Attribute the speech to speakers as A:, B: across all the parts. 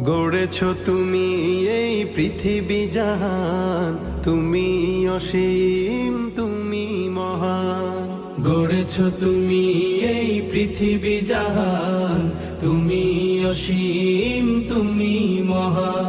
A: গড়েছ তুমি এই পৃথিবী জাহান, তুমি অসীম, তুমি মহান।
B: গড়েছ তুমি এই পৃথিবী জাহান, তুমি অসীম, তুমি মহান।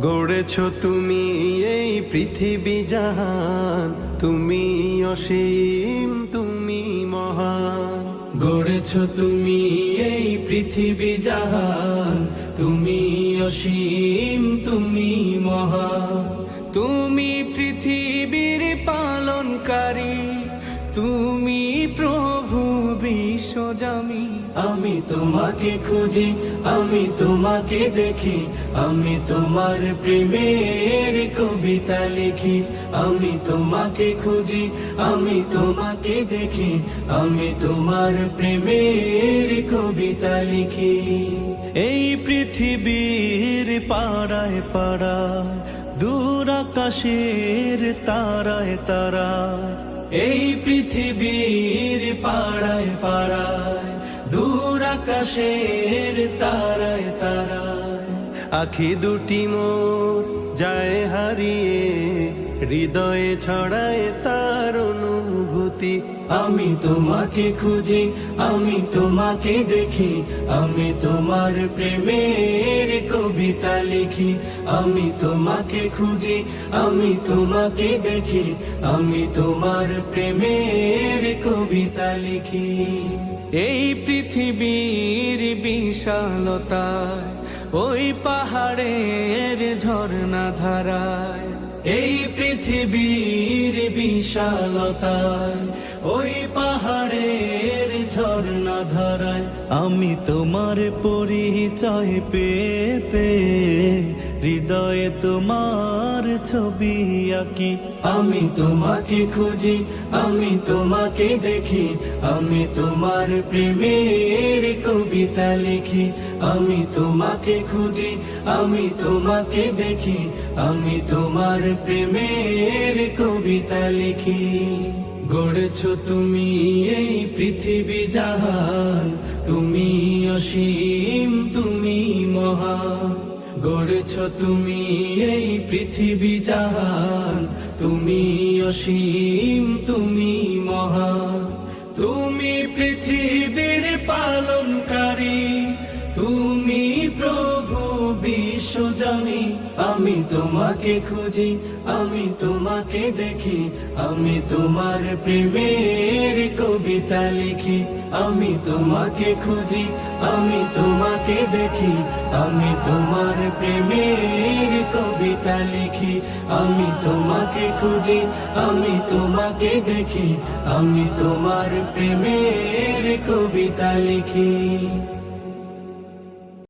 A: গড়েছ তুমি এই পৃথিবী জাহান, তুমি অসীম, তুমি মহান।
B: গড়েছ তুমি এই পৃথিবী জাহান, তুমি অসীম, তুমি মহান। তুমি পৃথিবীর পালনকারী, তুমি প্রভু বিশ্বজামি। আমি তোমাকে খুঁজি, আমি তোমাকে দেখি, আমি তোমার প্রেমের কবিতা লিখি। আমি তোমাকে খুঁজি, আমি তোমাকে দেখি, আমি তোমার প্রেমের কবিতা লিখি। এই পৃথিবীর পাড়ায় পাড়ায়, দূর আকাশের তারায় তারায়। এই পৃথিবীর পাড়ায় পাড়ায়, দূর আকাশের তারায় তারায়।
A: আখি দুটি মোর যায় হারিয়ে, হৃদয়ে ছড়ায় তার অনুভূতি।
B: আমি তোমাকে খুঁজি, আমি তোমাকে দেখি, আমি তোমার প্রেমের কবিতা লিখি। আমি তোমাকে খুঁজি, আমি তোমাকে দেখি, আমি তোমার প্রেমের কবিতা লিখি। এই পৃথিবীর বিশালতায়, ওই পাহাড়ের ঝর্ণা ধারায়। এই পৃথিবীর বিশালতায়, ওই পাহাড়ের ঝর্ণা ধারায়। আমি তোমার পরিচয় পেয়ে পেয়ে হৃদয়ে তোমার ছবি আঁকি। আমি তোমাকে খুঁজি, আমি তোমাকে দেখি, আমি তোমার প্রেমের কবিতা লিখি। আমি তোমাকে খুঁজি, আমি তোমাকে দেখি, আমি তোমার প্রেমের কবিতা লিখি। গড়েছো তুমি এই পৃথিবী জাহান, তুমি অসীম, তুমি মহান। গড়েছো তুমি এই পৃথিবী জাহান, তুমি অসীম, তুমি মহান। তুমি পৃথিবীর পালনকারী, তুমি প্রভু বিশ্বজনী। আমি তোমাকে খুঁজি, আমি তোমাকে দেখি, আমি তোমার প্রেমের কবিতা লিখি। আমি তোমাকে খুঁজি, আমি তোমাকে দেখি, আমি তোমার প্রেমের কবিতা লিখি। আমি তোমাকে খুঁজি, আমি তোমাকে দেখি, আমি তোমার প্রেমের কবিতা লিখি।